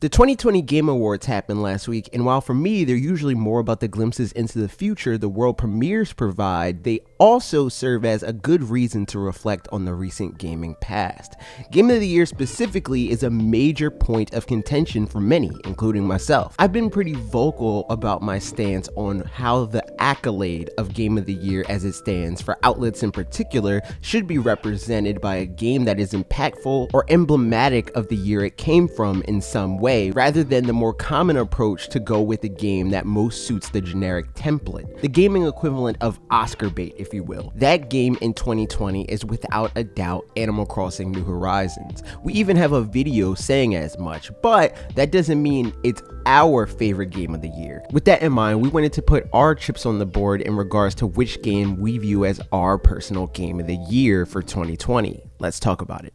The 2020 Game Awards happened last week, and while for me they're usually more about the glimpses into the future the world premieres provide, they also serve as a good reason to reflect on the recent gaming past. Game of the Year specifically is a major point of contention for many, including myself. I've been pretty vocal about my stance on how the accolade of Game of the Year as it stands for outlets in particular should be represented by a game that is impactful or emblematic of the year it came from in some way, rather than the more common approach to go with a game that most suits the generic template. The gaming equivalent of Oscar bait, if you will. That game in 2020 is without a doubt Animal Crossing New Horizons. We even have a video saying as much, but that doesn't mean it's our favorite game of the year. With that in mind, we wanted to put our chips on the board in regards to which game we view as our personal game of the year for 2020. Let's talk about it.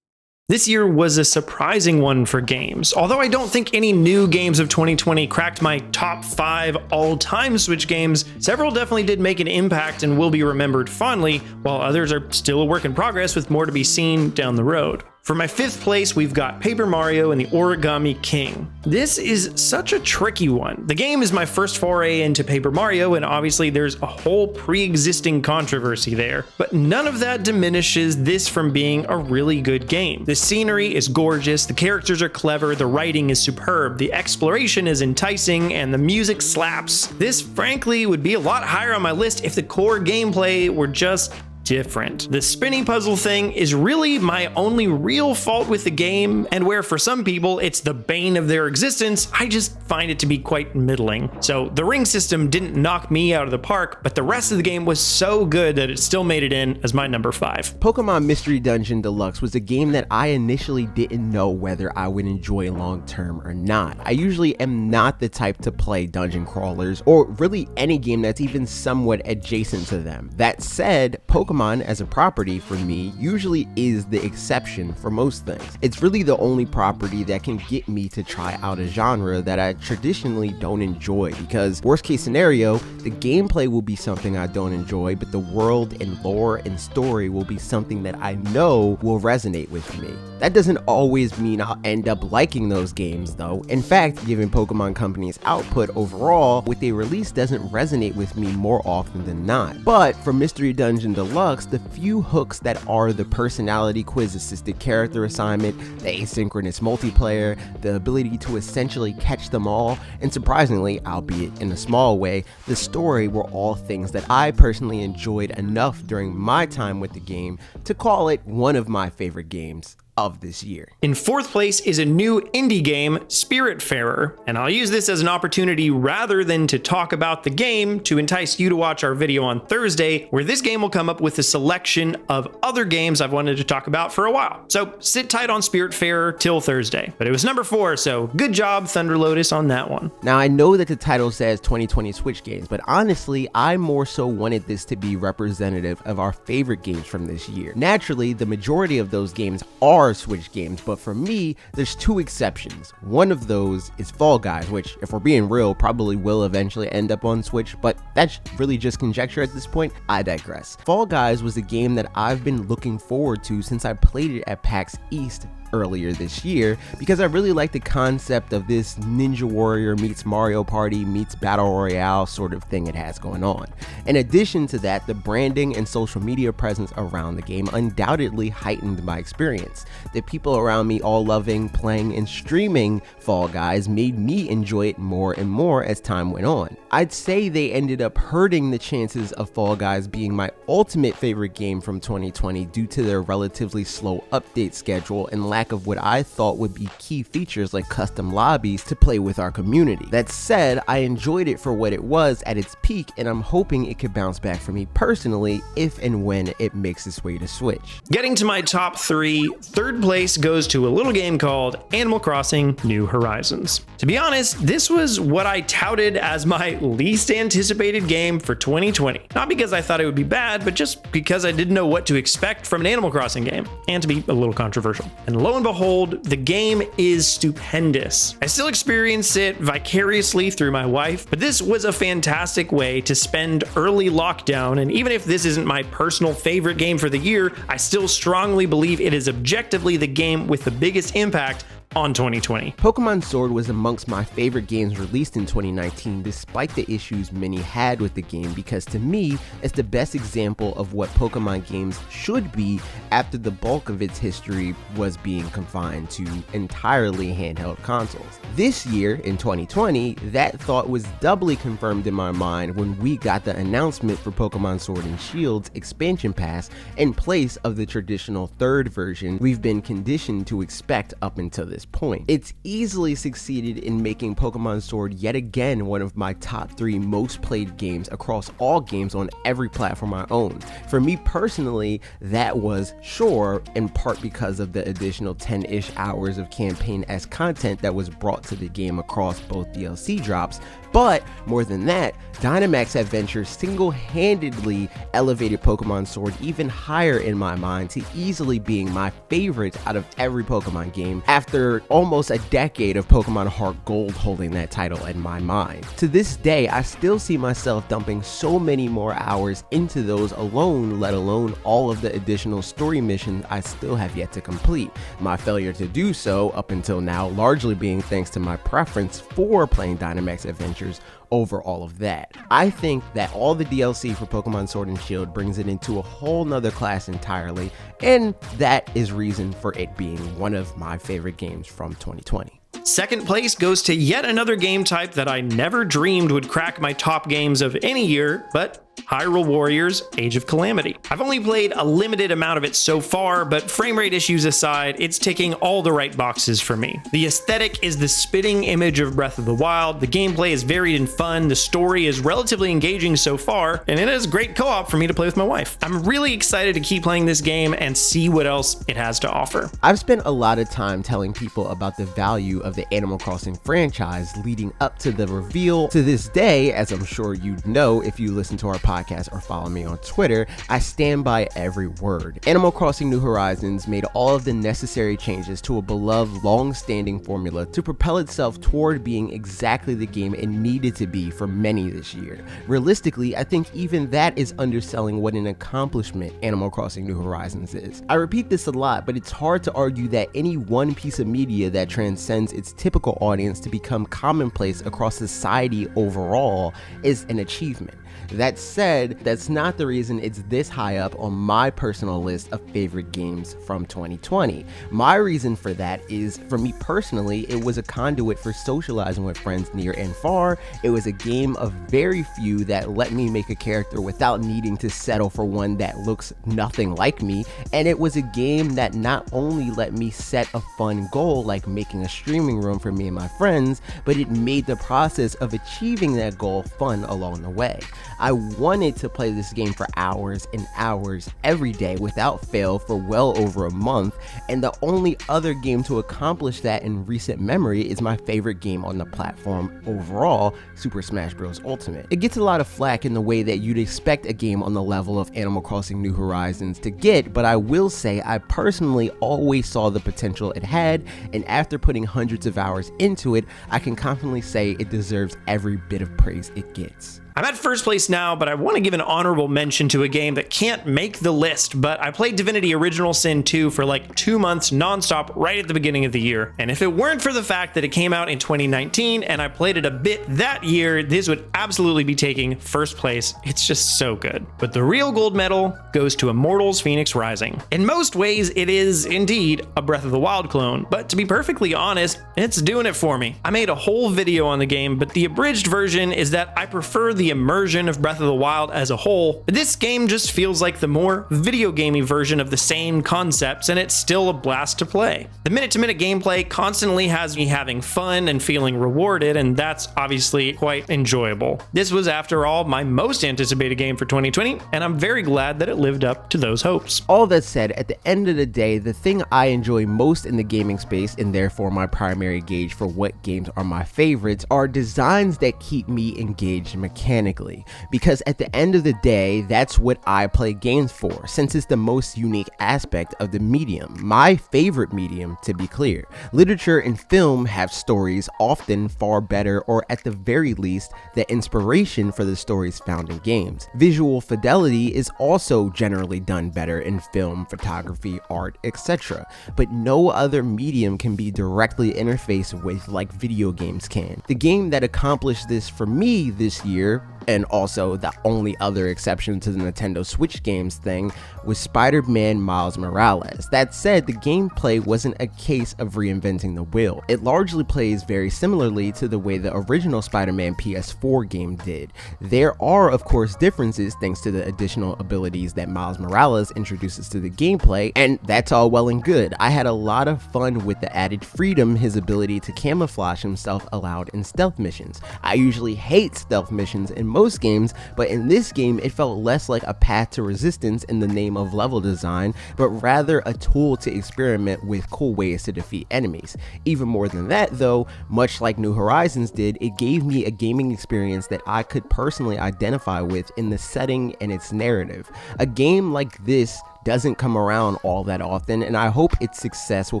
This year was a surprising one for games. Although I don't think any new games of 2020 cracked my top 5 all-time Switch games, several definitely did make an impact and will be remembered fondly, while others are still a work in progress with more to be seen down the road. For my 5th place, we've got Paper Mario and the Origami King. This is such a tricky one. The game is my first foray into Paper Mario, and obviously there's a whole pre-existing controversy there, but none of that diminishes this from being a really good game. The scenery is gorgeous, the characters are clever, the writing is superb, the exploration is enticing, and the music slaps. This, frankly, would be a lot higher on my list if the core gameplay were just different. The spinning puzzle thing is really my only real fault with the game, and where for some people it's the bane of their existence, I just find it to be quite middling. So the ring system didn't knock me out of the park, but the rest of the game was so good that it still made it in as my number 5. Pokemon Mystery Dungeon Deluxe was a game that I initially didn't know whether I would enjoy long term or not. I usually am not the type to play dungeon crawlers, or really any game that's even somewhat adjacent to them. That said, Pokemon as a property for me usually is the exception for most things. It's really the only property that can get me to try out a genre that I traditionally don't enjoy, because worst case scenario, the gameplay will be something I don't enjoy, but the world and lore and story will be something that I know will resonate with me. That doesn't always mean I'll end up liking those games though. In fact, given Pokemon Company's output overall, what they release doesn't resonate with me more often than not. But for Mystery Dungeon Deluxe, the few hooks that are the personality quiz assisted character assignment, the asynchronous multiplayer, the ability to essentially catch them all, and surprisingly, albeit in a small way, the story were all things that I personally enjoyed enough during my time with the game to call it one of my favorite games of this year. In 4th place is a new indie game, Spiritfarer, and I'll use this as an opportunity rather than to talk about the game to entice you to watch our video on Thursday, where this game will come up with a selection of other games I've wanted to talk about for a while. So sit tight on Spiritfarer till Thursday. But it was number 4, so good job, Thunder Lotus, on that one. Now I know that the title says 2020 Switch games, but honestly, I more so wanted this to be representative of our favorite games from this year. Naturally, the majority of those games are Switch games, but for me, there's 2 exceptions. One of those is Fall Guys, which, if we're being real, probably will eventually end up on Switch, but that's really just conjecture at this point. I digress. Fall Guys was a game that I've been looking forward to since I played it at PAX East earlier this year, because I really like the concept of this Ninja Warrior meets Mario Party meets Battle Royale sort of thing it has going on. In addition to that, the branding and social media presence around the game undoubtedly heightened my experience. The people around me all loving, playing, and streaming Fall Guys made me enjoy it more and more as time went on. I'd say they ended up hurting the chances of Fall Guys being my ultimate favorite game from 2020 due to their relatively slow update schedule and lack of what I thought would be key features like custom lobbies to play with our community. That said, I enjoyed it for what it was at its peak, and I'm hoping it could bounce back for me personally if and when it makes its way to Switch. Getting to my top 3, 3rd place goes to a little game called Animal Crossing New Horizons. To be honest, this was what I touted as my least anticipated game for 2020. Not because I thought it would be bad, but just because I didn't know what to expect from an Animal Crossing game, and to be a little controversial. And lo and behold, the game is stupendous. I still experience it vicariously through my wife, but this was a fantastic way to spend early lockdown, and even if this isn't my personal favorite game for the year, I still strongly believe it is objectively the game with the biggest impact on 2020. Pokemon Sword was amongst my favorite games released in 2019 despite the issues many had with the game, because to me, it's the best example of what Pokemon games should be after the bulk of its history was being confined to entirely handheld consoles. This year, in 2020, that thought was doubly confirmed in my mind when we got the announcement for Pokemon Sword and Shield's expansion pass in place of the traditional third version we've been conditioned to expect up until this point. It's easily succeeded in making Pokemon Sword yet again one of my top 3 most played games across all games on every platform I own. For me personally, that was sure in part because of the additional 10-ish hours of campaign-esque content that was brought to the game across both DLC drops, but more than that, Dynamax Adventure single-handedly elevated Pokemon Sword even higher in my mind to easily being my favorite out of every Pokemon game after almost a decade of Pokemon Heart Gold holding that title in my mind. To this day, I still see myself dumping so many more hours into those alone, let alone all of the additional story missions I still have yet to complete. My failure to do so up until now largely being thanks to my preference for playing Dynamax Adventures over all of that. I think that all the DLC for Pokemon Sword and Shield brings it into a whole nother class entirely, and that is reason for it being one of my favorite games from 2020. Second place goes to yet another game type that I never dreamed would crack my top games of any year, but Hyrule Warriors Age of Calamity. I've only played a limited amount of it so far, but frame rate issues aside, it's ticking all the right boxes for me. The aesthetic is the spitting image of Breath of the Wild, the gameplay is varied and fun, the story is relatively engaging so far, and it is great co-op for me to play with my wife. I'm really excited to keep playing this game and see what else it has to offer. I've spent a lot of time telling people about the value of the Animal Crossing franchise leading up to the reveal. To this day, as I'm sure you know if you listen to our podcast or follow me on Twitter, I stand by every word. Animal Crossing New Horizons made all of the necessary changes to a beloved long-standing formula to propel itself toward being exactly the game it needed to be for many this year. Realistically, I think even that is underselling what an accomplishment Animal Crossing New Horizons is. I repeat this a lot, but it's hard to argue that any one piece of media that transcends its typical audience to become commonplace across society overall is an achievement. That said, that's not the reason it's this high up on my personal list of favorite games from 2020. My reason for that is, for me personally, it was a conduit for socializing with friends near and far. It was a game of very few that let me make a character without needing to settle for one that looks nothing like me. And it was a game that not only let me set a fun goal like making a streaming room for me and my friends, but it made the process of achieving that goal fun along the way. I wanted to play this game for hours and hours every day without fail for well over a month, and the only other game to accomplish that in recent memory is my favorite game on the platform overall, Super Smash Bros. Ultimate. It gets a lot of flack in the way that you'd expect a game on the level of Animal Crossing New Horizons to get, but I will say I personally always saw the potential it had, and after putting hundreds of hours into it, I can confidently say it deserves every bit of praise it gets. I'm at first place now, but I want to give an honorable mention to a game that can't make the list, but I played Divinity Original Sin 2 for like 2 months nonstop right at the beginning of the year. And if it weren't for the fact that it came out in 2019 and I played it a bit that year, this would absolutely be taking first place. It's just so good. But the real gold medal goes to Immortals Phoenix Rising. In most ways, it is indeed a Breath of the Wild clone, but to be perfectly honest, it's doing it for me. I made a whole video on the game, but the abridged version is that I prefer the immersion of Breath of the Wild as a whole. This game just feels like the more video gamey version of the same concepts, and it's still a blast to play. The minute-to-minute gameplay constantly has me having fun and feeling rewarded, and that's obviously quite enjoyable. This was, after all, my most anticipated game for 2020, and I'm very glad that it lived up to those hopes. All that said, at the end of the day, the thing I enjoy most in the gaming space, and therefore my primary gauge for what games are my favorites, are designs that keep me engaged mechanically. mechanically, because at the end of the day, that's what I play games for, since it's the most unique aspect of the medium, my favorite medium to be clear. Literature and film have stories often far better, or at the very least, the inspiration for the stories found in games. Visual fidelity is also generally done better in film, photography, art, etc., but no other medium can be directly interfaced with like video games can. The game that accomplished this for me this year, and also the only other exception to the Nintendo Switch games thing, was Spider-Man Miles Morales. That said, the gameplay wasn't a case of reinventing the wheel. It largely plays very similarly to the way the original Spider-Man PS4 game did. There are, of course, differences thanks to the additional abilities that Miles Morales introduces to the gameplay, and that's all well and good. I had a lot of fun with the added freedom his ability to camouflage himself allowed in stealth missions. I usually hate stealth missions in most games, but in this game it felt less like a path to resistance in the name of level design, but rather a tool to experiment with cool ways to defeat enemies. Even more than that though, much like New Horizons did, it gave me a gaming experience that I could personally identify with in the setting and its narrative. A game like this doesn't come around all that often, and I hope its success will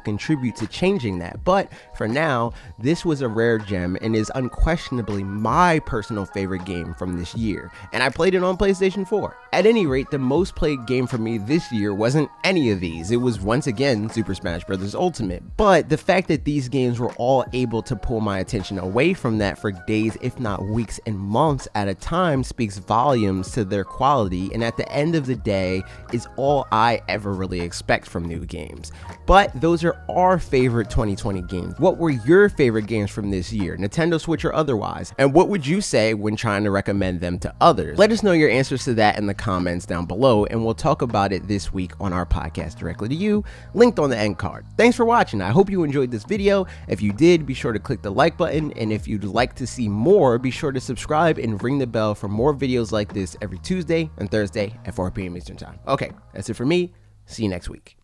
contribute to changing that. But for now, this was a rare gem and is unquestionably my personal favorite game from this year, and I played it on PlayStation 4. At any rate, the most played game for me this year wasn't any of these. It was once again Super Smash Bros. Ultimate, but the fact that these games were all able to pull my attention away from that for days, if not weeks and months at a time, speaks volumes to their quality, and at the end of the day is all I ever really expect from new games. But those are our favorite 2020 games. What were your favorite games from this year, Nintendo Switch or otherwise? And what would you say when trying to recommend them to others? Let us know your answers to that in the comments down below, and we'll talk about it this week on our podcast directly to you, linked on the end card. Thanks for watching. I hope you enjoyed this video. If you did, be sure to click the like button, and if you'd like to see more, be sure to subscribe and ring the bell for more videos like this every Tuesday and Thursday at 4 p.m. Eastern Time. Okay, that's it for me. See you next week.